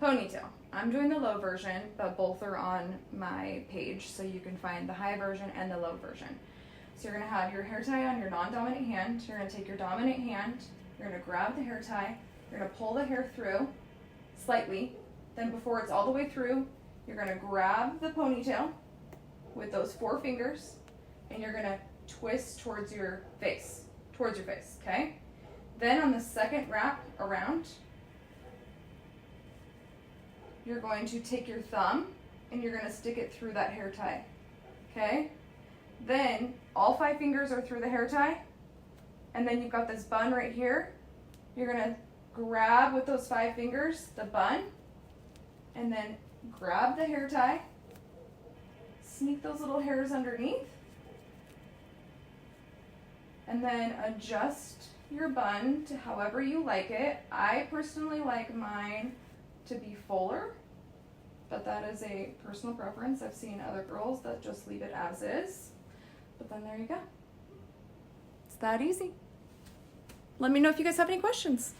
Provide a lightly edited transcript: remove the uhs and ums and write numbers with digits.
Ponytail. I'm doing the low version, but both are on my page, so you can find the high version and the low version. So you're gonna have your hair tie on your non-dominant hand. You're gonna take your dominant hand, you're gonna grab the hair tie, you're gonna pull the hair through slightly. Then before it's all the way through, you're gonna grab the ponytail with those 4 fingers, and you're gonna twist towards your face, okay? Then on the second wrap around, you're going to take your thumb and you're gonna stick it through that hair tie, okay? Then all 5 fingers are through the hair tie, and then you've got this bun right here. You're gonna grab with those 5 fingers the bun, and then grab the hair tie, sneak those little hairs underneath, and then adjust your bun to however you like it. I personally like mine to be fuller, but that is a personal preference. I've seen other girls that just leave it as is, but then there you go. It's that easy. Let me know if you guys have any questions.